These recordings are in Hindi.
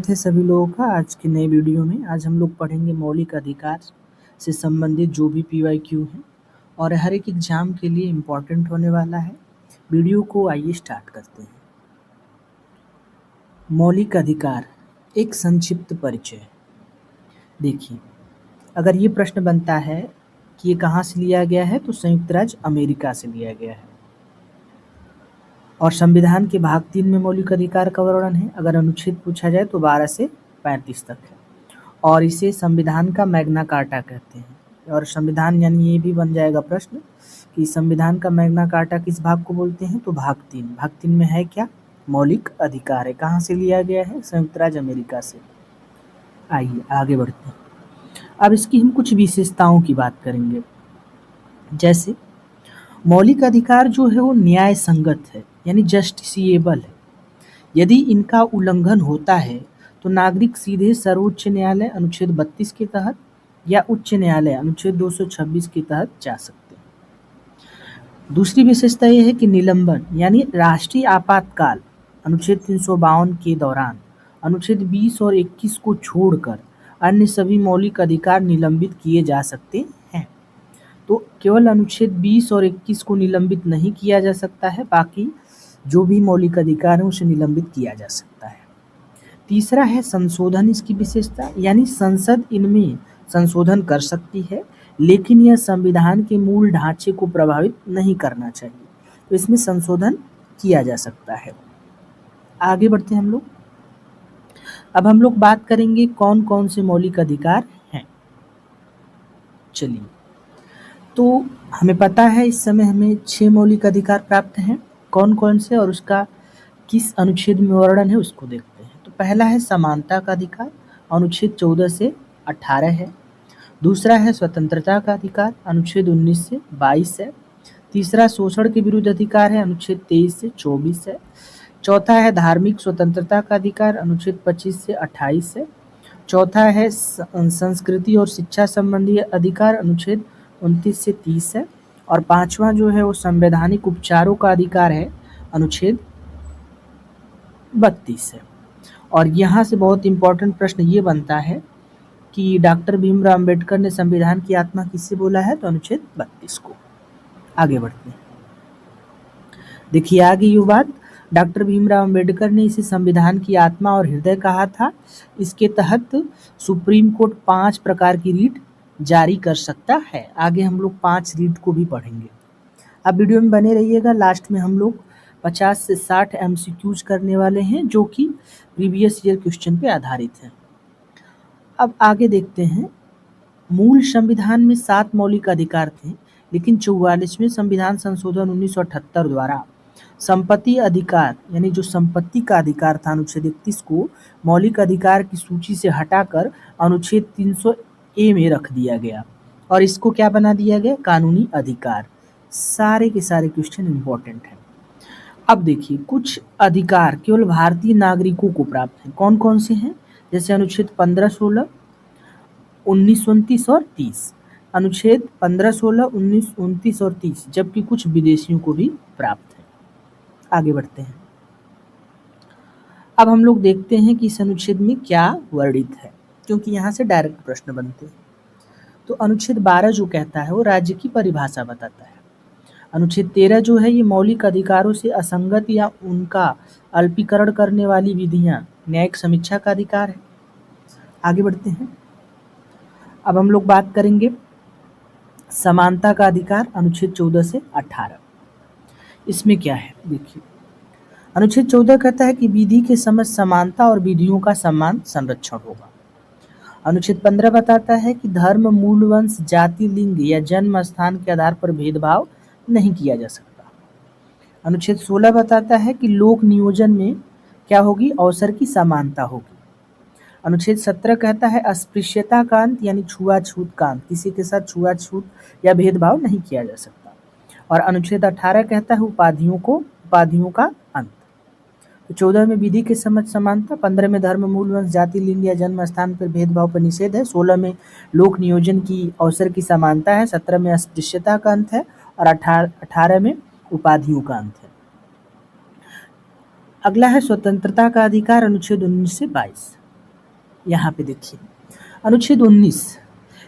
स्वागत है सभी लोगों का आज के नए वीडियो में। आज हम लोग पढ़ेंगे मौलिक अधिकार से संबंधित जो भी PYQ है और हर एक एग्जाम के लिए इम्पोर्टेंट होने वाला है। वीडियो को आइए स्टार्ट करते हैं। मौलिक अधिकार एक संक्षिप्त परिचय। देखिए, अगर ये प्रश्न बनता है कि ये कहाँ से लिया गया है तो संयुक्त राज्य अमेरिका से लिया गया है और संविधान के भाग 3 में मौलिक अधिकार का वर्णन है। अगर अनुच्छेद पूछा जाए तो 12 से 35 तक है और इसे संविधान का मैग्ना कार्टा कहते हैं। और संविधान यानी ये भी बन जाएगा प्रश्न कि संविधान का मैग्ना कार्टा किस भाग को बोलते हैं, तो भाग 3। भाग 3 में है क्या, मौलिक अधिकार है। कहाँ से लिया गया है, संयुक्त राज्य अमेरिका से। आइए आगे बढ़ते हैं। अब इसकी हम कुछ विशेषताओं की बात करेंगे। जैसे मौलिक अधिकार जो है वो न्याय संगत है यानी जस्टिसिएबल है। यदि इनका उल्लंघन होता है तो नागरिक सीधे सर्वोच्च न्यायालय अनुच्छेद 32 के तहत या उच्च न्यायालय अनुच्छेद 226 के तहत जा सकते हैं। दूसरी विशेषता यह है कि निलंबन यानी राष्ट्रीय आपातकाल अनुच्छेद 352 के दौरान अनुच्छेद 20 और 21 को छोड़कर अन्य सभी मौलिक अधिकार निलंबित किए जा सकते हैं। तो केवल अनुच्छेद 20 और 21 को निलंबित नहीं किया जा सकता है, बाकी जो भी मौलिक अधिकार है उसे निलंबित किया जा सकता है। तीसरा है संशोधन, इसकी विशेषता यानी संसद इनमें संशोधन कर सकती है लेकिन यह संविधान के मूल ढांचे को प्रभावित नहीं करना चाहिए, तो इसमें संशोधन किया जा सकता है। आगे बढ़ते हैं हम लोग। अब हम लोग बात करेंगे कौन कौन से मौलिक अधिकार हैं। चलिए, तो हमें पता है इस समय हमें 6 मौलिक अधिकार प्राप्त हैं। कौन कौन से और उसका किस अनुच्छेद में वर्णन है उसको देखते हैं। तो पहला है समानता का अधिकार, अनुच्छेद 14 से 18 है। दूसरा है स्वतंत्रता का अधिकार, अनुच्छेद 19 से 22 है। तीसरा शोषण के विरुद्ध अधिकार है, अनुच्छेद 23 से 24 है। चौथा है धार्मिक स्वतंत्रता का अधिकार, अनुच्छेद 25 से 28 है। चौथा है संस्कृति और शिक्षा संबंधी अधिकार, अनुच्छेद 29 से 30 है। और पांचवा जो है वो संवैधानिक उपचारों का अधिकार है, अनुच्छेद 32 है। और यहाँ से बहुत इंपॉर्टेंट प्रश्न ये बनता है कि डॉक्टर भीमराव अंबेडकर ने संविधान की आत्मा किससे बोला है, तो अनुच्छेद 32 को। आगे बढ़ते हैं। देखिए आगे ये बात, डॉक्टर भीमराव अंबेडकर ने इसे संविधान की आत्मा और हृदय कहा था। इसके तहत सुप्रीम कोर्ट 5 प्रकार की रीट जारी कर सकता है। आगे हम लोग 5 रीट को भी पढ़ेंगे। अब वीडियो में बने रहिएगा। लास्ट में हम लोग 50 से 60 MCQs करने वाले हैं जो कि प्रीवियस ईयर क्वेश्चन पे आधारित है। अब आगे देखते हैं। मूल संविधान में 7 मौलिक अधिकार थे लेकिन 44वें संविधान संशोधन 1978 द्वारा संपत्ति अधिकार यानी जो संपत्ति का अधिकार था अनुच्छेद 31 को मौलिक अधिकार की सूची से हटाकर अनुच्छेद 300A में रख दिया गया और इसको क्या बना दिया गया, कानूनी अधिकार। सारे के सारे क्वेश्चन इंपॉर्टेंट हैं। अब देखिए, कुछ अधिकार केवल भारतीय नागरिकों को प्राप्त हैं। कौन कौन से हैं, जैसे अनुच्छेद 15, 16, 19, 29 और 30। अनुच्छेद 15, 16, 19, 29 और 30, जबकि कुछ विदेशियों को भी प्राप्त है। आगे बढ़ते हैं। अब हम लोग देखते हैं कि इस अनुच्छेद में क्या वर्णित है, क्योंकि यहाँ से डायरेक्ट प्रश्न बनते हैं। तो अनुच्छेद 12 जो कहता है वो राज्य की परिभाषा बताता है। अनुच्छेद 13 जो है ये मौलिक अधिकारों से असंगत या उनका अल्पीकरण करने वाली विधियां न्यायिक समीक्षा का अधिकार है। आगे बढ़ते हैं। अब हम लोग बात करेंगे समानता का अधिकार, अनुच्छेद 14 से 18। इसमें क्या है, देखिए अनुच्छेद 14 कहता है कि विधि के समक्ष समानता और विधियों का समान संरक्षण होगा। अनुच्छेद 15 बताता है कि धर्म, मूल वंश, जाति, लिंग या जन्म स्थान के आधार पर भेदभाव नहीं किया जा सकता। अनुच्छेद 16 बताता है कि लोक नियोजन में क्या होगी, अवसर की समानता होगी। अनुच्छेद 17 कहता है अस्पृश्यता का अंत यानी छुआछूत का अंत, किसी के साथ छुआछूत या भेदभाव नहीं किया जा सकता। और अनुच्छेद 18 कहता है उपाधियों का अंत। तो 14 में विधि के समक्ष समानता, 15 में धर्म, मूल वंश, जाति, लिंग या जन्म स्थान पर भेदभाव पर निषेध है, 16 में लोक नियोजन की अवसर की समानता है, 17 में अस्पृश्यता का अंत है और 18 में उपाधियों का अंत है। अगला है स्वतंत्रता का अधिकार, अनुच्छेद 19 से 22। यहाँ पे देखिए अनुच्छेद 19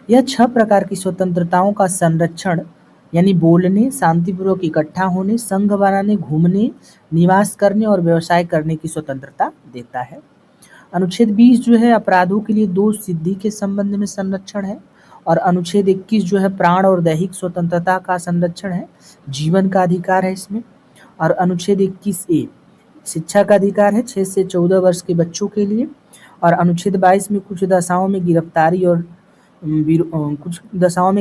यह 6 प्रकार की स्वतंत्रताओं का संरक्षण यानी बोलने, शांतिपूर्वक इकट्ठा होने, संघ बनाने, घूमने, निवास करने और व्यवसाय करने की स्वतंत्रता देता है। अनुच्छेद 20 जो है अपराधों के लिए दोष सिद्धि के संबंध में संरक्षण है और अनुच्छेद 21 जो है प्राण और दैहिक स्वतंत्रता का संरक्षण है, जीवन का अधिकार है इसमें। और अनुच्छेद 21A शिक्षा का अधिकार है 6 से 14 वर्ष के बच्चों के लिए। और अनुच्छेद 22 में कुछ दशाओं में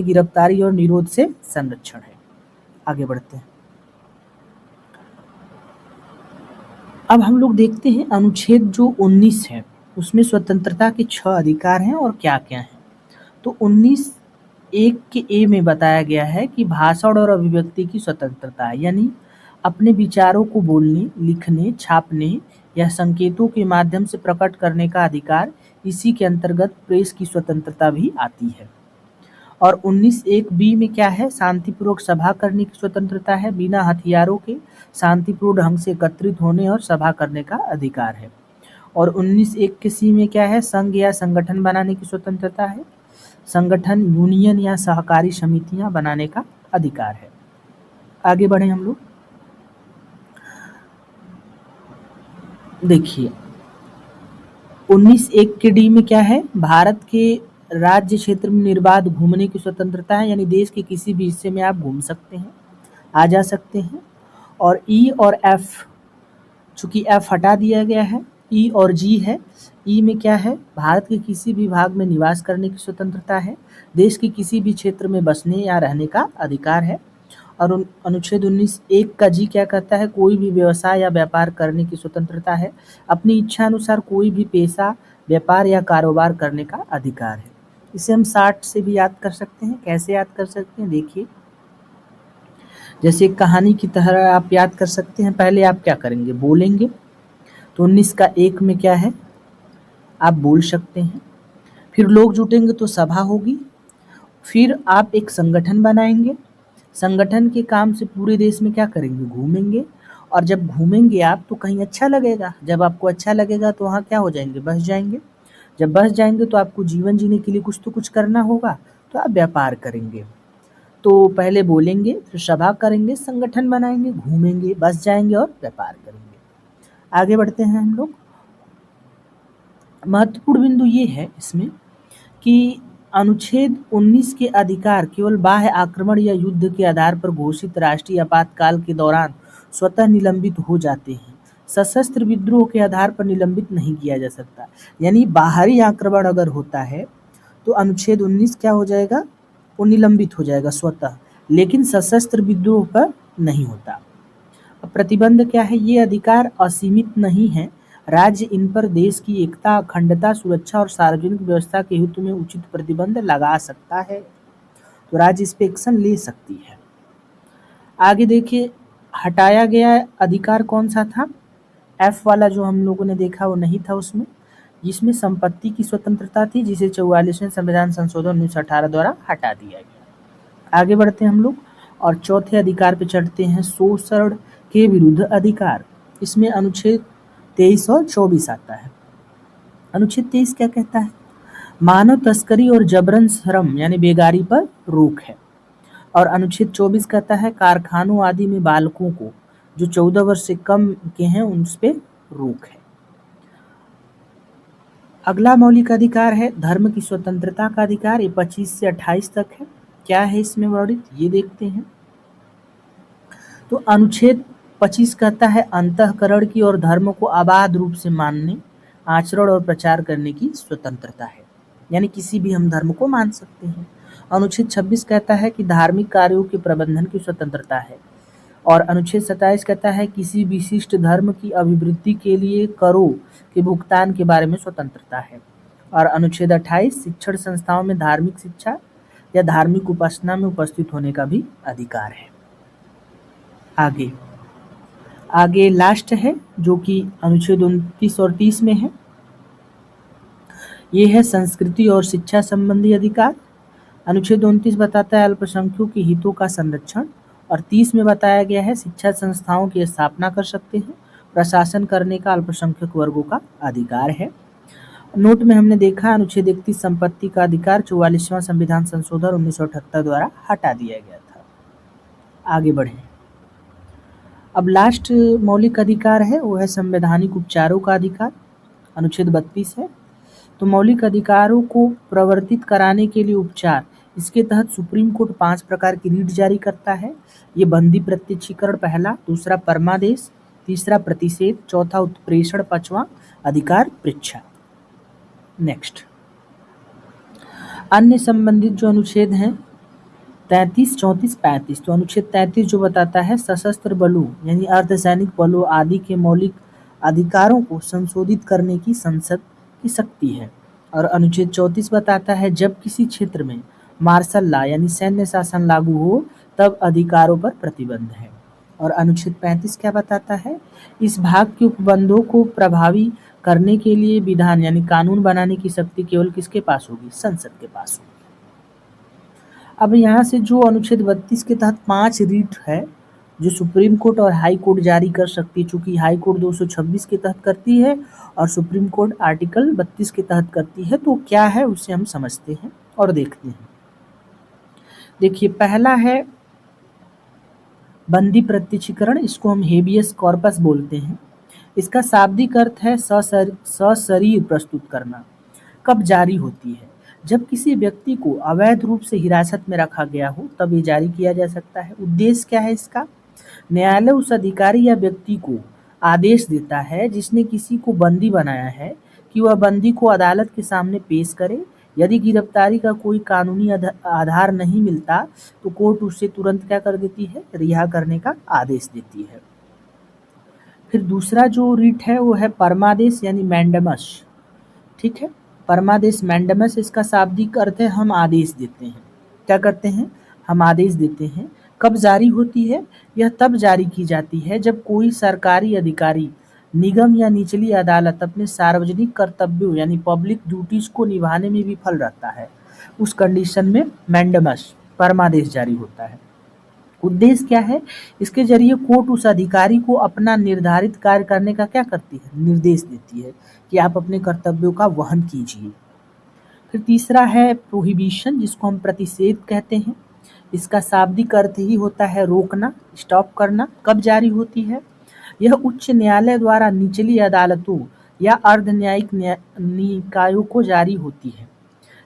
गिरफ्तारी और निरोध से संरक्षण है। आगे बढ़ते हैं। अब हम लोग देखते हैं अनुच्छेद जो 19 है उसमें स्वतंत्रता के 6 अधिकार हैं और क्या क्या हैं। तो 19(1) के ए में बताया गया है कि भाषण और अभिव्यक्ति की स्वतंत्रता है, यानी अपने विचारों को बोलने, लिखने, छापने या संकेतों के माध्यम से प्रकट करने का अधिकार। इसी के अंतर्गत प्रेस की स्वतंत्रता भी आती है। और 19(1)(b) में क्या है, शांतिपूर्वक सभा करने की स्वतंत्रता है, बिना हथियारों के शांतिपूर्ण ढंग से एकत्रित होने और सभा करने का अधिकार है। और 19(1) के सी में क्या है, संघ या संगठन बनाने की स्वतंत्रता है, संगठन, यूनियन या सहकारी समितियां बनाने का अधिकार है। आगे बढ़े हम लोग। देखिए 19(1) के डी में क्या है, भारत के राज्य क्षेत्र में निर्बाध घूमने की स्वतंत्रता है, यानी देश के किसी भी हिस्से में आप घूम सकते हैं, आ जा सकते हैं। और ई और एफ, चूंकि एफ हटा दिया गया है, ई और जी है। ई में क्या है, भारत के किसी भी भाग में निवास करने की स्वतंत्रता है, देश के किसी भी क्षेत्र में बसने या रहने का अधिकार है। और अनुच्छेद 19(1) का जी क्या कहता है, कोई भी व्यवसाय या व्यापार करने की स्वतंत्रता है, अपनी इच्छा अनुसार कोई भी पेशा, व्यापार या कारोबार करने का अधिकार है। इसे हम 60 से भी याद कर सकते हैं। कैसे याद कर सकते हैं, देखिए जैसे एक कहानी की तरह आप याद कर सकते हैं। पहले आप क्या करेंगे, बोलेंगे। तो 19(1) में क्या है, आप बोल सकते हैं। फिर लोग जुटेंगे तो सभा होगी। फिर आप एक संगठन बनाएंगे, संगठन के काम से पूरे देश में क्या करेंगे, घूमेंगे। और जब घूमेंगे आप तो कहीं अच्छा लगेगा, जब आपको अच्छा लगेगा तो वहाँ क्या हो जाएंगे, बस जाएंगे। जब बस जाएंगे तो आपको जीवन जीने के लिए कुछ तो कुछ करना होगा, तो आप व्यापार करेंगे। तो पहले बोलेंगे, फिर सभा करेंगे, संगठन बनाएंगे, घूमेंगे, बस जाएंगे और व्यापार करेंगे। आगे बढ़ते हैं हम लोग। महत्वपूर्ण बिंदु ये है इसमें कि अनुच्छेद 19 के अधिकार केवल बाह्य आक्रमण या युद्ध के आधार पर घोषित राष्ट्रीय आपातकाल के दौरान स्वतः निलंबित हो जाते हैं, सशस्त्र विद्रोह के आधार पर निलंबित नहीं किया जा सकता। यानी बाहरी आक्रमण अगर होता है तो अनुच्छेद 19 क्या हो जाएगा, वो निलंबित हो जाएगा स्वतः, लेकिन सशस्त्र विद्रोह पर नहीं होता। अब प्रतिबंध क्या है, ये अधिकार असीमित नहीं है, राज्य इन पर देश की एकता, अखंडता, सुरक्षा और सार्वजनिक व्यवस्था के हित में उचित प्रतिबंध लगा सकता है। तो राज्य इस पे एक्शन ले सकती है। आगे देखिए, हटाया गया अधिकार कौन सा था, एफ वाला जो हम लोगों ने देखा वो नहीं था उसमें, जिसमें संपत्ति की स्वतंत्रता थी, जिसे 44वें संविधान संशोधन 1918 द्वारा हटा दिया गया। आगे बढ़ते हैं हम लोग और चौथे अधिकार पे चढ़ते हैं, शोषण के विरुद्ध अधिकार। इसमें अनुच्छेद 23 और 24 आता है। अनुच्छेद 23 क्या कहता है, मानव तस्करी और जबरन श्रम यानी बेगारी पर रोक है। और अनुच्छेद 24 कहता है कारखानों आदि में बालकों को जो 14 वर्ष से कम के हैं उन पे रोक है। अगला मौलिक अधिकार है धर्म की स्वतंत्रता का अधिकार, ये 25 से 28 तक है। क्या है इसमें वर्णित, ये देखते हैं। तो अनुच्छेद 25 कहता है अंतःकरण की और धर्म को अबाध रूप से मानने, आचरण और प्रचार करने की स्वतंत्रता है, यानी किसी भी हम धर्म को मान सकते हैं। अनुच्छेद 26 कहता है कि धार्मिक कार्यों के प्रबंधन की स्वतंत्रता है। और अनुच्छेद 27 कहता है किसी विशिष्ट धर्म की अभिवृद्धि के लिए करों के भुगतान के बारे में स्वतंत्रता है। और अनुच्छेद 28 शिक्षण संस्थाओं में धार्मिक शिक्षा या धार्मिक उपासना में उपस्थित होने का भी अधिकार है। आगे लास्ट है जो कि अनुच्छेद 29 और 30 में है, ये है संस्कृति और शिक्षा संबंधी अधिकार। अनुच्छेद 29 बताता है अल्पसंख्यकों के हितों का संरक्षण, और 30 में बताया गया है शिक्षा संस्थाओं की स्थापना कर सकते हैं, प्रशासन करने का अल्पसंख्यक वर्गों का अधिकार है। नोट में हमने देखा अनुच्छेद 31 संपत्ति का अधिकार 44वां संविधान संशोधन 1978 द्वारा हटा दिया गया था। आगे बढ़े। अब लास्ट मौलिक अधिकार है वो है संवैधानिक उपचारों का अधिकार, अनुच्छेद 32 है। तो मौलिक अधिकारों को प्रवर्तित कराने के लिए उपचार, इसके तहत सुप्रीम कोर्ट 5 प्रकार की रीट जारी करता है। ये बंदी प्रत्यक्षीकरण पहला, दूसरा परमादेश, तीसरा प्रतिषेध, चौथा उत्प्रेषण, पांचवा अधिकार परीक्षा। नेक्स्ट, अन्य संबंधित जो अनुच्छेद हैं 33, 34, 35। तो अनुच्छेद 33 जो बताता है सशस्त्र बलों यानी अर्धसैनिक बलों आदि के मौलिक अधिकारों को संशोधित करने की संसद की शक्ति है। और अनुच्छेद 34 बताता है जब किसी क्षेत्र में मार्शल लॉ यानी सैन्य शासन लागू हो तब अधिकारों पर प्रतिबंध है। और अनुच्छेद 35 क्या बताता है, इस भाग के उपबंधों को प्रभावी करने के लिए विधान यानी कानून बनाने की शक्ति केवल किसके पास होगी, संसद के पास होगी। अब यहाँ से जो अनुच्छेद 32 के तहत 5 रीट है जो सुप्रीम कोर्ट और हाई कोर्ट जारी कर सकती है, चूंकि हाई कोर्ट 226 के तहत करती है और सुप्रीम कोर्ट आर्टिकल 32 के तहत करती है, तो क्या है उसे हम समझते हैं और देखते हैं। देखिए, पहला है बंदी प्रत्यक्षीकरण, इसको हम हेबियस कॉर्पस बोलते हैं। इसका शाब्दिक अर्थ है सशरीर प्रस्तुत करना। कब जारी होती है, जब किसी व्यक्ति को अवैध रूप से हिरासत में रखा गया हो तब ये जारी किया जा सकता है। उद्देश्य क्या है इसका, न्यायालय उस अधिकारी या व्यक्ति को आदेश देता है जिसने किसी को बंदी बनाया है कि वह बंदी को अदालत के सामने पेश करे। यदि गिरफ्तारी का कोई कानूनी आधार नहीं मिलता तो कोर्ट उससे तुरंत क्या कर देती है, रिहा करने का आदेश देती है। फिर दूसरा जो रीट है वो है परमादेश यानी मैंडेमस। ठीक है, परमादेश मैंडेमस, इसका शाब्दिक अर्थ है हम आदेश देते हैं। क्या करते हैं, हम आदेश देते हैं। कब जारी होती है, यह तब जारी की जाती है जब कोई सरकारी अधिकारी, निगम या निचली अदालत अपने सार्वजनिक कर्तव्यों यानी पब्लिक ड्यूटीज को निभाने में विफल रहता है। उस कंडीशन में मैंडेमस परमादेश जारी होता है। उद्देश्य क्या है, इसके जरिए कोर्ट उस अधिकारी को अपना निर्धारित कार्य करने का क्या करती है, निर्देश देती है कि आप अपने कर्तव्यों का वहन कीजिए। फिर तीसरा है प्रोहिबिशन, जिसको हम प्रतिषेध कहते हैं। इसका शाब्दिक अर्थ ही होता है रोकना, स्टॉप करना। कब जारी होती है, यह उच्च न्यायालय द्वारा निचली अदालतों या अर्ध न्यायिक निकायों को जारी होती है।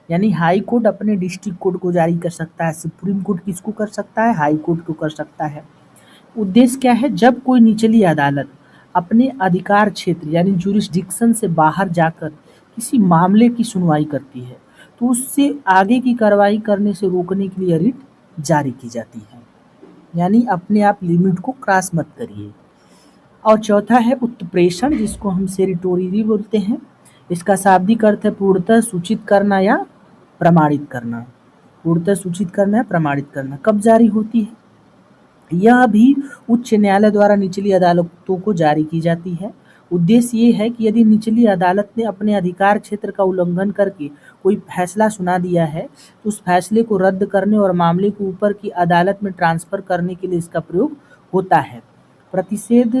यानी हाई कोर्ट अपने डिस्ट्रिक्ट कोर्ट को जारी कर सकता है, सुप्रीम कोर्ट किसको कर सकता है, हाई कोर्ट को कर सकता है। उद्देश्य क्या है, जब कोई निचली अदालत अपने अधिकार क्षेत्र यानी जुरिस्डिक्शन से बाहर जाकर किसी मामले की सुनवाई करती है तो उससे आगे की कार्रवाई करने से रोकने के लिए रिट जारी की जाती है। यानी अपने आप लिमिट को क्रॉस मत करिए। और चौथा है उत्प्रेषण, जिसको हम सेरिटोरी बोलते हैं। इसका शाब्दिक अर्थ है पूर्णतः सूचित करना या प्रमाणित करना। पूर्णतः सूचित करना या प्रमाणित करना। कब जारी होती है, यह भी उच्च न्यायालय द्वारा निचली अदालतों को जारी की जाती है। उद्देश्य ये है कि यदि निचली अदालत ने अपने अधिकार क्षेत्र का उल्लंघन करके कोई फैसला सुना दिया है तो उस फैसले को रद्द करने और मामले को ऊपर की अदालत में ट्रांसफर करने के लिए इसका प्रयोग होता है। प्रतिषेध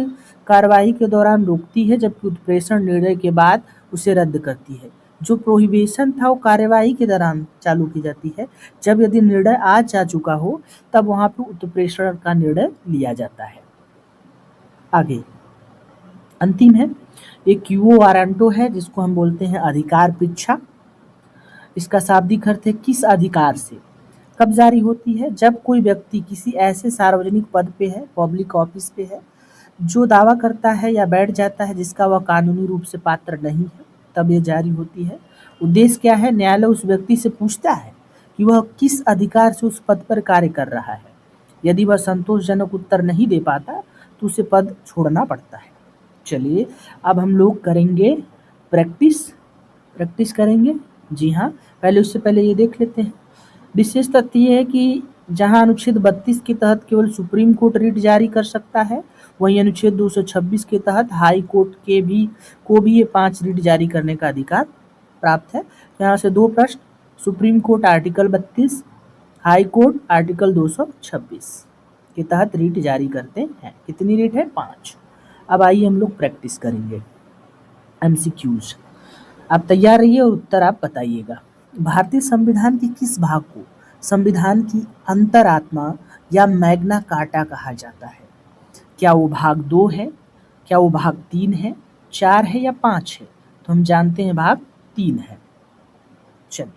कार्रवाई के दौरान रोकती है जबकि उत्प्रेषण निर्णय के बाद उसे रद्द करती है। जो प्रोहिबिशन था वो कार्यवाही के दौरान चालू की जाती है, जब यदि निर्णय आ जा चुका हो तब वहां पर उत्प्रेषण का निर्णय लिया जाता है। आगे अंतिम है एक क्यूओ वारंटो है, जिसको हम बोलते हैं अधिकार परीक्षा। इसका शाब्दिक अर्थ है किस अधिकार से। कब जारी होती है, जब कोई व्यक्ति किसी ऐसे सार्वजनिक पद पे है, पब्लिक ऑफिस पे है, जो दावा करता है या बैठ जाता है जिसका वह कानूनी रूप से पात्र नहीं है, तब ये जारी होती है। उद्देश्य क्या है, न्यायालय उस व्यक्ति से पूछता है कि वह किस अधिकार से उस पद पर कार्य कर रहा है। यदि वह संतोषजनक उत्तर नहीं दे पाता तो उसे पद छोड़ना पड़ता है। चलिए अब हम लोग करेंगे प्रैक्टिस करेंगे। जी हाँ, पहले उससे पहले ये देख लेते हैं। विशेष तथ्य ये है कि जहां अनुच्छेद 32 के तहत केवल सुप्रीम कोर्ट रिट जारी कर सकता है, वहीं अनुच्छेद 226 के तहत हाई कोर्ट को भी ये 5 रिट जारी करने का अधिकार प्राप्त है। यहाँ से 2 प्रश्न, supreme court article 32, high court article 226 के तहत रिट जारी करते हैं। कितनी रिट है, 5। अब आइए हम लोग प्रैक्टिस करेंगे एमसीक्यूज। आप तैयार रहिए और उत्तर आप बताइएगा। भारतीय संविधान के किस भाग को संविधान की अंतरात्मा या मैग्ना कार्टा कहा जाता है? क्या वो भाग 2 है, क्या वो भाग 3 है, 4 है या 5 है? तो हम जानते हैं भाग 3 है। चलिए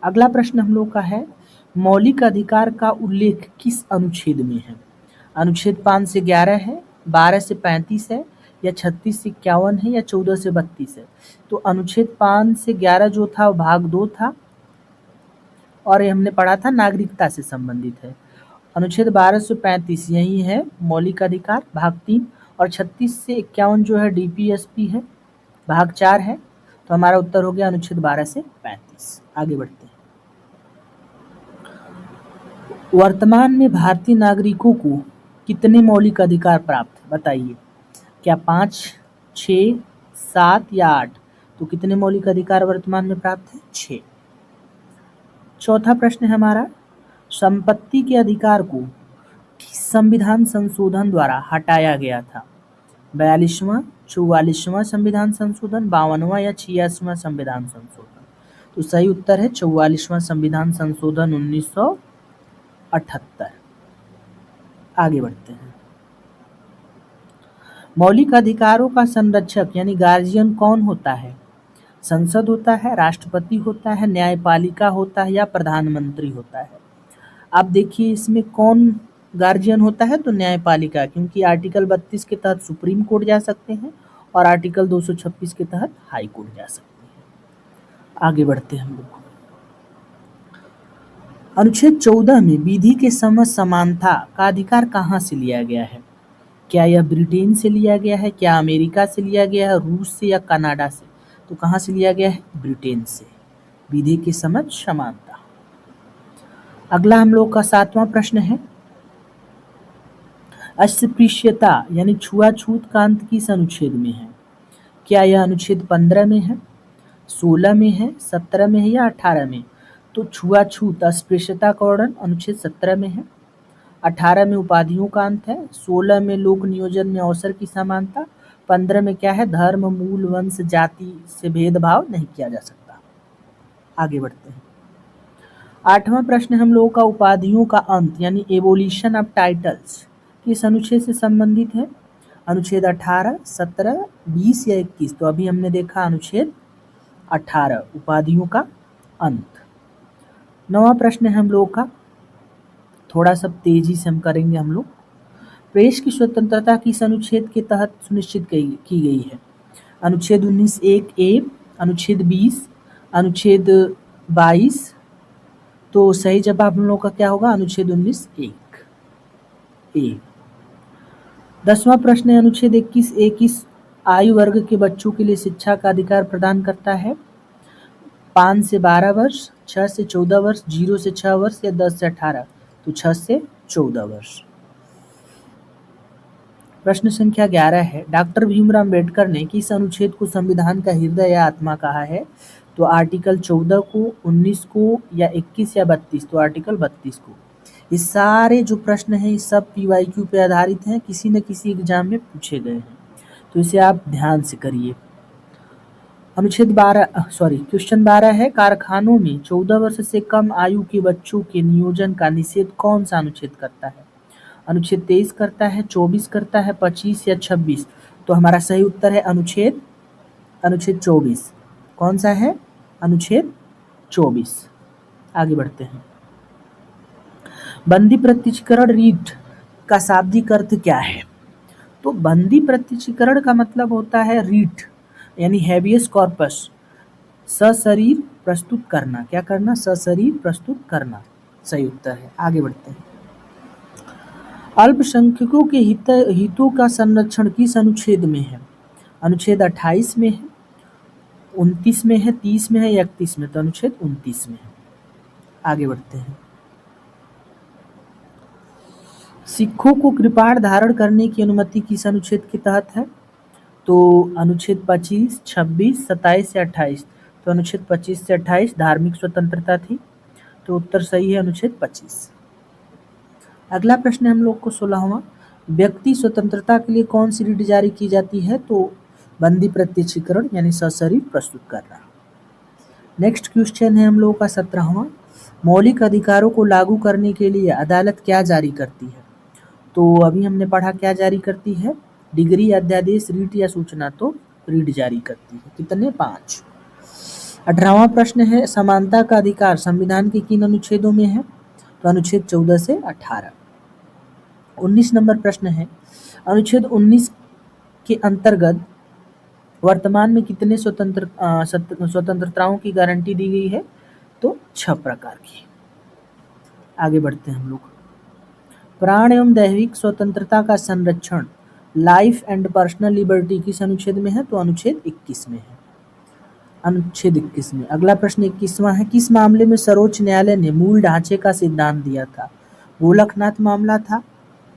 अगला प्रश्न हम लोग का है, मौलिक अधिकार का उल्लेख किस अनुच्छेद में है? अनुच्छेद 5 से 11 है, 12 से 35 है या 36 से 51 है या 14 से 32 है? तो अनुच्छेद 5 से 11 जो था वो भाग 2 था और ये हमने पढ़ा था नागरिकता से संबंधित है। अनुच्छेद 12 से 35 यही है मौलिक अधिकार भाग 3 और 36 से 51 जो है डीपीएसपी है भाग 4 है। तो हमारा उत्तर हो गया अनुच्छेद 12 से 35। आगे बढ़ते हैं। वर्तमान में भारतीय नागरिकों को कितने मौलिक अधिकार प्राप्त है बताइए? क्या 5, 6, 7 या 8? तो कितने मौलिक अधिकार वर्तमान में प्राप्त है? 6। चौथा प्रश्न है हमारा, संपत्ति के अधिकार को किस संविधान संशोधन द्वारा हटाया गया था? 42वां, 44वां संविधान संशोधन, 52वां या 86वां संविधान संशोधन? तो सही उत्तर है 44वां संविधान संशोधन 1978। आगे बढ़ते हैं। मौलिक अधिकारों का संरक्षक यानी गार्जियन कौन होता है? संसद होता है, राष्ट्रपति होता है, न्यायपालिका होता है या प्रधानमंत्री होता है? आप देखिए इसमें कौन गार्जियन होता है? तो न्यायपालिका, क्योंकि आर्टिकल 32 के तहत सुप्रीम कोर्ट जा सकते हैं और आर्टिकल 226 के तहत हाई कोर्ट जा सकते हैं। आगे बढ़ते हैं हम लोग। अनुच्छेद 14 में विधि के समझ समानता का अधिकार कहाँ से लिया गया है? क्या यह ब्रिटेन से लिया गया है, क्या अमेरिका से लिया गया है, रूस से या कनाडा से? तो कहाँ से लिया गया है? ब्रिटेन से। विधि की समझ समानता। अगला हम लोग का 7वां प्रश्न है, अस्पृश्यता यानी छुआछूत का अंत किस अनुच्छेद में है? क्या यह अनुच्छेद 15 में है, 16 में है, 17 में है या 18 में? तो छुआछूत अस्पृश्यता का वर्णन अनुच्छेद 17 में है, 18 में उपाधियों का अंत है, 16 में लोक नियोजन में अवसर की समानता, 15 में क्या है? धर्म, मूल, वंश, जाति से भेदभाव नहीं किया जा सकता। आगे बढ़ते हैं। 8वां प्रश्न हम लोगों का, उपाधियों का अंत यानी एबोलिशन ऑफ टाइटल्स किस अनुच्छेद से संबंधित है? अनुच्छेद 18, 17, 20 या 21? तो अभी हमने देखा अनुच्छेद 18 उपाधियों का अंत। 9वां प्रश्न है हम लोग का, थोड़ा सा तेजी से हम करेंगे हम लोग। प्रेस की स्वतंत्रता किस अनुच्छेद के तहत सुनिश्चित की गई है? अनुच्छेद 19(1)(a), अनुच्छेद 20, अनुच्छेद 22? तो सही जवाब हम लोग का क्या होगा? अनुच्छेद 19(1)(a). 10वां प्रश्न है, अनुच्छेद 21(a) किस आयु वर्ग के बच्चों के लिए शिक्षा का अधिकार प्रदान करता है? 5 से 12 वर्ष, 6 से 14 वर्ष, 0 से 6 वर्ष या 10 से 18? तो 6 से 14 वर्ष। प्रश्न संख्या 11 है, डॉक्टर भीमराव अंबेडकर ने किस अनुच्छेद को संविधान का हृदय या आत्मा कहा है? तो आर्टिकल 14 को, 19 को या 21 या 32? तो आर्टिकल 32 को। ये सारे जो प्रश्न हैं ये सब PYQ पे आधारित हैं, किसी न किसी एग्जाम में पूछे गए हैं, तो इसे आप ध्यान से करिए। अनुच्छेद 12 क्वेश्चन 12 है, कारखानों में 14 वर्ष से कम आयु के बच्चों के नियोजन का निषेध कौन सा अनुच्छेद करता है? अनुच्छेद 23 करता है, 24 करता है, 25 या 26? तो हमारा सही उत्तर है अनुच्छेद 24। कौन सा है? अनुच्छेद 24। आगे बढ़ते हैं। बंदी प्रत्यक्षीकरण रीट का शाब्दिक अर्थ क्या है? तो बंदी प्रत्यक्षीकरण का मतलब होता है रीट यानी हैबियस कॉर्पस, सशरीर प्रस्तुत करना। क्या करना? सशरीर प्रस्तुत करना। सही उत्तर है। आगे बढ़ते हैं। अल्पसंख्यकों के हितों का संरक्षण किस अनुच्छेद में है? अनुच्छेद 28 में है, 29 में है, 30 में है या 31 में? तो अनुच्छेद 29 में है। आगे बढ़ते हैं। सिखों को कृपाण धारण करने की अनुमति किस अनुच्छेद के तहत है? तो अनुच्छेद 25, 26, 27 या 28? तो अनुच्छेद 25 से 28 धार्मिक स्वतंत्रता थी, तो उत्तर सही है अनुच्छेद 25। अगला प्रश्न हम लोग को 16वां, व्यक्ति स्वतंत्रता के लिए कौन सी रीट जारी की जाती है? तो बंदी प्रत्यक्षीकरण यानी सशरीर प्रस्तुत करना। नेक्स्ट क्वेश्चन है हम लोगों का 17वां, मौलिक अधिकारों को लागू करने के लिए अदालत क्या जारी करती है? तो अभी हमने पढ़ा क्या जारी करती है, डिग्री, अध्यादेश, रीट या सूचना, तो रीट जारी करती है। कितने? 5। 18वां प्रश्न है, समानता का अधिकार संविधान के किन अनुच्छेदों में है? तो अनुच्छेद 14 से 18। 19 नंबर प्रश्न है, अनुच्छेद 19 के अंतर्गत वर्तमान में कितने स्वतंत्रताओं की गारंटी दी गई है? तो 6 प्रकार की। आगे बढ़ते हैं हम लोग। प्राण एवं दैहिक स्वतंत्रता का संरक्षण, लाइफ एंड पर्सनल लिबर्टी किस अनुच्छेद में है? तो अनुच्छेद 21 में है। अनुच्छेद 21 में। अगला प्रश्न 21वां है, किस मामले में सर्वोच्च न्यायालय ने मूल ढांचे का सिद्धांत दिया था? गोलकनाथ मामला था,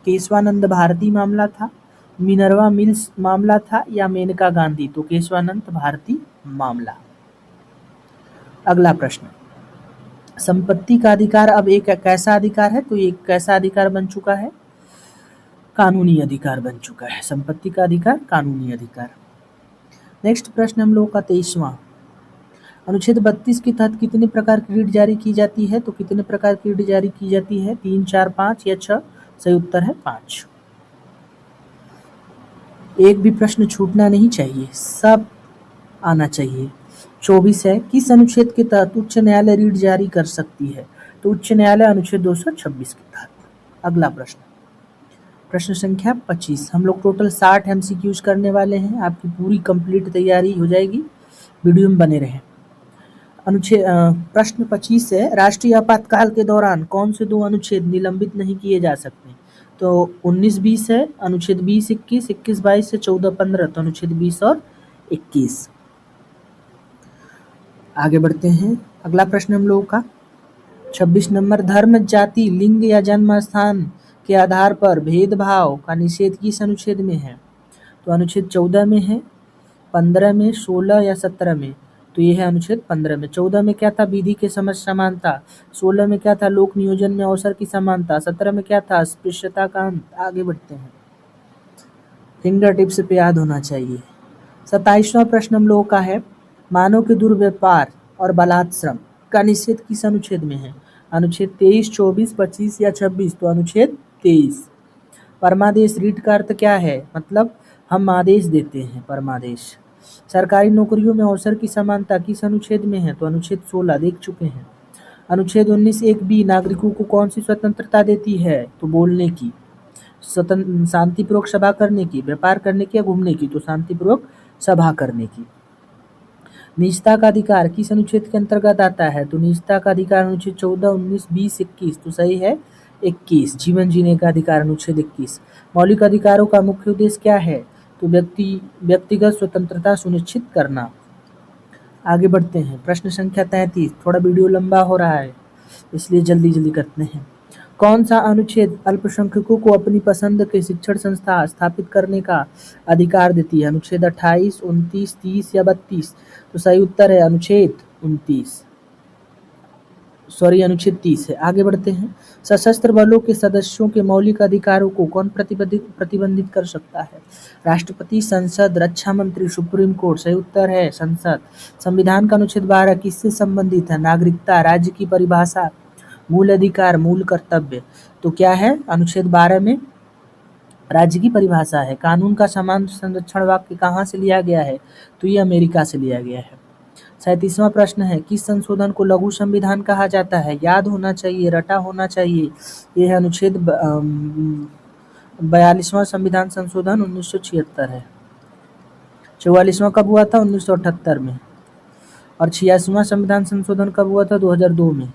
केशवानंद भारती मामला था, मिनर्वा मिल्स मामला था या मेनका गांधी? तो केशवानंद भारती मामला। अगला प्रश्न, संपत्ति का अधिकार अब एक कैसा अधिकार है? तो ये कैसा अधिकार बन चुका है? कानूनी अधिकार बन चुका है। संपत्ति का अधिकार कानूनी अधिकार। नेक्स्ट प्रश्न हम लोगों का 23वां, अनुच्छेद 32 के तहत कितने प्रकार की रीट जारी की जाती है? तो कितने प्रकार की रीट जारी की जाती है? 3, 4, 5 या 6? सही उत्तर है 5। एक भी प्रश्न छूटना नहीं चाहिए, सब आना चाहिए। 24 है, किस अनुच्छेद के तहत उच्च न्यायालय रीट जारी कर सकती है? तो उच्च न्यायालय अनुच्छेद 226 के तहत। अगला प्रश्न, प्रश्न संख्या 25। हम लोग टोटल 60 MCQs करने वाले हैं, आपकी पूरी कंप्लीट तैयारी हो जाएगी, वीडियो में बने रहें। अनुच्छेद प्रश्न 25 है, राष्ट्रीय आपातकाल के दौरान कौन से 2 अनुच्छेद निलंबित नहीं किए जा सकते? तो 19-20 है, अनुच्छेद 20-21, 21-22 से 14-15, तो अनुच्छेद 20 और 21। आगे बढ़ते हैं। अगला प्रश्न हम लोगों का 26 नंबर, धर्म, जाति, लिंग या जन्म स्थान के आधार पर भेदभाव का निषेध किस अनुच्छेद में है? तो अनुच्छेद 14 में है, 15 में, 16 या 17 में? तो ये है अनुच्छेद 15 में। 14 में क्या था? विधि के समझ समानता। 16 में क्या था? लोक नियोजन में अवसर की समानता। 17 में क्या था? अस्पृश्यता का अंत। आगे बढ़ते हैं, फिंगर टिप्स पे याद होना चाहिए। 27वां प्रश्न हम लोगों का है, मानव के दुर्व्यापार और बलात्श्रम का निषेध किस अनुच्छेद में है? अनुच्छेद 23, 24, 25 या 26? तो अनुच्छेद 23। परमादेश, रीट का अर्थ क्या है? मतलब हम आदेश देते हैं, परमादेश। सरकारी नौकरियों में अवसर की समानता किस अनुच्छेद में है? तो अनुच्छेद 16, देख चुके हैं। अनुच्छेद 19(1)(b) नागरिकों को कौन सी स्वतंत्रता देती है? तो बोलने की, शांतिपूर्वक सभा करने की, व्यापार करने की या घूमने की? तो शांतिपूर्वक सभा करने की। निजता का अधिकार किस अनुच्छेद के अंतर्गत आता है? तो निजता का अधिकार अनुच्छेद 14, 19, 20, 21? तो सही है 21। जीवन जीने का अधिकार अनुच्छेद 21। मौलिक अधिकारों का मुख्य उद्देश्य क्या है? तो व्यक्तिगत स्वतंत्रता सुनिश्चित करना। आगे बढ़ते हैं, प्रश्न संख्या 33। थोड़ा वीडियो लंबा हो रहा है इसलिए जल्दी जल्दी करते हैं। कौन सा अनुच्छेद अल्पसंख्यकों को अपनी पसंद के शिक्षण संस्था स्थापित करने का अधिकार देती है? अनुच्छेद 28, 29, 30 या 32? तो सही उत्तर है अनुच्छेद 30 है। आगे बढ़ते हैं, सशस्त्र बलों के सदस्यों के मौलिक अधिकारों को कौन प्रतिबंधित कर सकता है? राष्ट्रपति, संसद, रक्षा मंत्री, सुप्रीम कोर्ट? सही उत्तर है संसद। संविधान का अनुच्छेद 12 किससे संबंधित है? नागरिकता, राज्य की परिभाषा, मूल अधिकार, मूल कर्तव्य? तो क्या है? अनुच्छेद 12 में राज्य की परिभाषा है। कानून का समान संरक्षण वाक्य कहाँ से लिया गया है? तो ये अमेरिका से लिया गया है। 37वां प्रश्न है, किस संशोधन को लघु संविधान कहा जाता है? याद होना चाहिए, रटा होना चाहिए। यह है अनुच्छेद 42वां संविधान संशोधन 1976 है। 44वां कब हुआ था? 1978 में। और 86वां संविधान संशोधन कब हुआ था? 2002 में।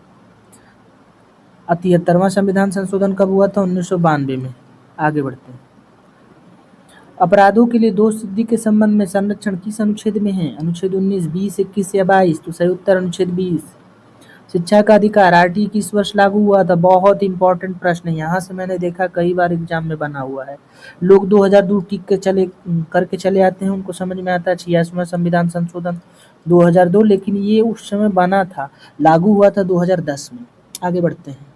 73वां संविधान संशोधन कब हुआ था? 1992 में। आगे बढ़ते हैं, अपराधों के लिए दोष सिद्धि के संबंध में संरक्षण किस अनुच्छेद में है? अनुच्छेद 19, 20, 21 या 22? तो सही उत्तर अनुच्छेद 20। शिक्षा का अधिकार आरटी किस वर्ष लागू हुआ था? बहुत इंपॉर्टेंट प्रश्न है, यहाँ से मैंने देखा कई बार एग्जाम में बना हुआ है। लोग 2002 टिक के करके चले आते हैं, उनको समझ में आता है 86वां संविधान संशोधन 2002, लेकिन ये उस समय बना था, लागू हुआ था 2010 में। आगे बढ़ते हैं,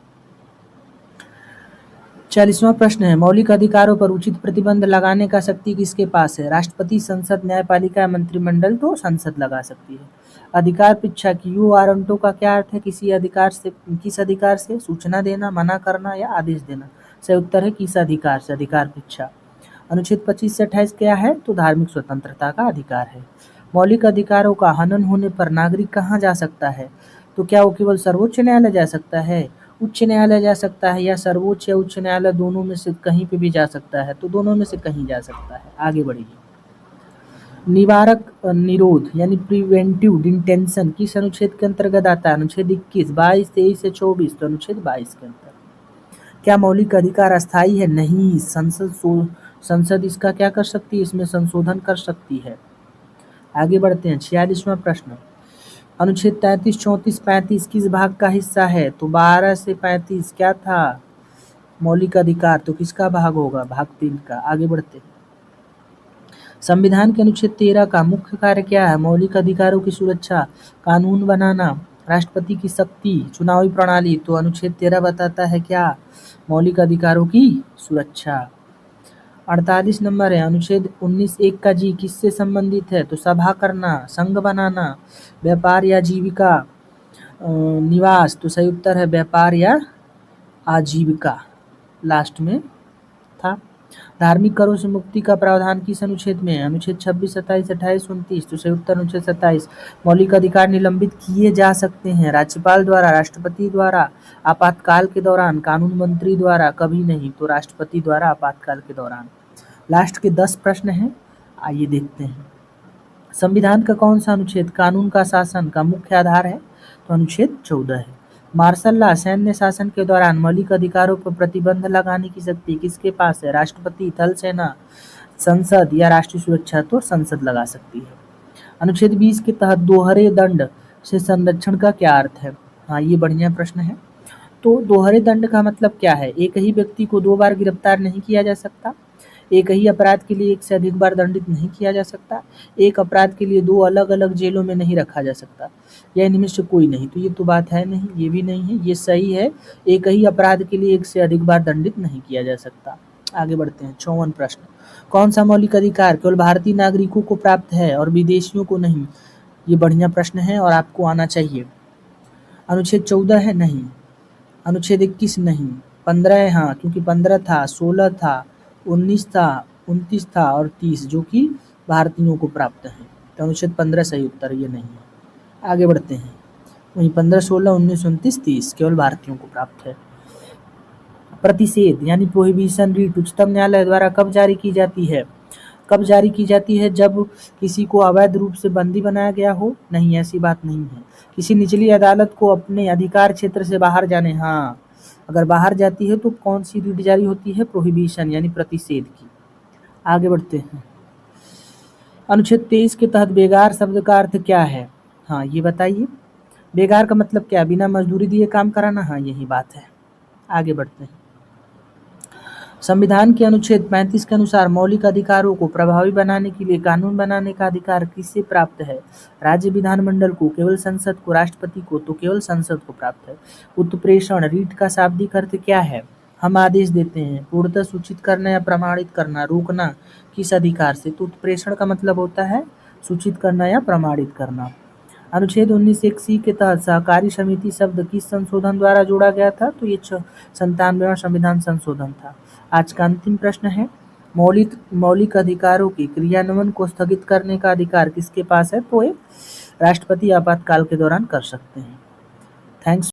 40वां प्रश्न है, मौलिक अधिकारों पर उचित प्रतिबंध लगाने का शक्ति किसके पास है? राष्ट्रपति, संसद, न्यायपालिका, मंत्रिमंडल? तो संसद लगा सकती है। अधिकार पृच्छा क्यू वारंटो का क्या अर्थ है? किस अधिकार से? सूचना देना, मना करना या आदेश देना। सही उत्तर है किस अधिकार से, अधिकार पृच्छा। अनुच्छेद 25 से 28 क्या है? तो धार्मिक स्वतंत्रता का अधिकार है। मौलिक अधिकारों का हनन होने पर नागरिक कहाँ जा सकता है? तो क्या वो केवल सर्वोच्च न्यायालय जा सकता है, उच्च न्यायालय जा सकता है, या सर्वोच्च या उच्च न्यायालय दोनों में से कहीं पे भी जा सकता है? तो दोनों में से कहीं जा सकता है। आगे बढ़िए। निवारक निरोध यानी प्रिवेंटिव डिटेंशन किस अनुच्छेद के अंतर्गत आता है? अनुच्छेद 21, 22, 23 या 24। तो अनुच्छेद 22 के अंतर्गत। क्या मौलिक अधिकार अस्थायी है? नहीं, संसद इसका क्या कर सकती है? इसमें संशोधन कर सकती है। आगे बढ़ते हैं। 46वां प्रश्न, अनुच्छेद 33, 34, 35 किस भाग का हिस्सा है? तो 12 से 35 क्या था? मौलिक अधिकार। तो किसका भाग होगा? भाग 3 का। आगे बढ़ते हैं। संविधान के अनुच्छेद 13 का मुख्य कार्य क्या है? मौलिक अधिकारों की सुरक्षा, कानून बनाना, राष्ट्रपति की शक्ति, चुनावी प्रणाली। तो अनुच्छेद 13 बताता है क्या? मौलिक अधिकारों की सुरक्षा। 48 नंबर है, अनुच्छेद 19(1) का जी किससे संबंधित है? तो सभा करना, संघ बनाना, व्यापार या जीविका, निवास। तो सही उत्तर है व्यापार या आजीविका, लास्ट में था। धार्मिक करों से मुक्ति का प्रावधान किस अनुच्छेद में है? अनुच्छेद 26, 27, 28, 29। तो सही उत्तर अनुच्छेद 27। मौलिक अधिकार निलंबित किए जा सकते हैं राज्यपाल द्वारा, राष्ट्रपति द्वारा, आपातकाल के दौरान, कानून मंत्री द्वारा, कभी नहीं। तो राष्ट्रपति द्वारा आपातकाल के दौरान। लास्ट के 10 प्रश्न हैं, आइए देखते हैं। संविधान का कौन सा अनुच्छेद कानून का शासन का मुख्य आधार है? तो अनुच्छेद 14 है। मार्शल लॉ सैन्य शासन के दौरान मौलिक अधिकारों पर प्रतिबंध लगाने की शक्ति किसके पास है? राष्ट्रपति, थल सेना, संसद या राष्ट्रीय सुरक्षा? तो संसद लगा सकती है। अनुच्छेद 20 के तहत दोहरे दंड से संरक्षण का क्या अर्थ है? हाँ, ये बढ़िया प्रश्न है। तो दोहरे दंड का मतलब क्या है? एक ही व्यक्ति को 2 बार गिरफ्तार नहीं किया जा सकता, एक ही अपराध के लिए एक से अधिक बार दंडित नहीं किया जा सकता, एक अपराध के लिए 2 अलग अलग जेलों में नहीं रखा जा सकता, या इनमें से कोई नहीं। तो ये तो बात है नहीं, ये भी नहीं है, ये सही है। एक ही अपराध के लिए एक से अधिक बार दंडित नहीं किया जा सकता। आगे बढ़ते हैं। 54 प्रश्न, कौन सा मौलिक अधिकार केवल भारतीय नागरिकों को प्राप्त है और विदेशियों को नहीं? ये बढ़िया प्रश्न है और आपको आना चाहिए। अनुच्छेद 14 है? नहीं। अनुच्छेद 21 नहीं। 15 है? हाँ, क्योंकि 15 था, 16 था, 19 था, 29 था और 30 जो कि भारतीयों को प्राप्त है। तो अनुच्छेद 15 सही उत्तर ये नहीं है। आगे बढ़ते हैं। वहीं 15, 16, 19, 29, 30 केवल भारतीयों को प्राप्त है। प्रतिषेध यानी प्रोहिबिशन रीट उच्चतम न्यायालय द्वारा कब जारी की जाती है? कब जारी की जाती है? जब किसी को अवैध रूप से बंदी बनाया गया हो? नहीं, ऐसी बात नहीं है। किसी निचली अदालत को अपने अधिकार क्षेत्र से बाहर जाने, हाँ, अगर बाहर जाती है तो कौन सी रीट जारी होती है? प्रोहिबिशन यानी प्रतिषेध की। आगे बढ़ते हैं। अनुच्छेद 23 के तहत बेगार शब्द का अर्थ क्या है? हाँ, ये बताइए। बेगार का मतलब क्या? बिना मजदूरी दिए काम कराना। हाँ, यही बात है। आगे बढ़ते हैं। संविधान के अनुच्छेद 35 के अनुसार मौलिक अधिकारों को प्रभावी बनाने के लिए कानून बनाने का अधिकार किससे प्राप्त है? राज्य विधानमंडल को, केवल संसद को, राष्ट्रपति को? तो केवल संसद को प्राप्त है। उत्प्रेषण रीट का शाब्दिक अर्थ क्या है? हम आदेश देते हैं। पूर्णतः सूचित करना या प्रमाणित करना, रोकना किस अधिकार से? तो उत्प्रेषण का मतलब होता है सूचित करना या प्रमाणित करना। अनुच्छेद 19(1) के तहत सहकारी समिति शब्द किस संशोधन द्वारा जोड़ा गया था? तो ये 97वां संविधान संशोधन था। आज का अंतिम प्रश्न है, मौलिक अधिकारों के क्रियान्वयन को स्थगित करने का अधिकार किसके पास है? तो ये राष्ट्रपति आपातकाल के दौरान कर सकते हैं। थैंक्स।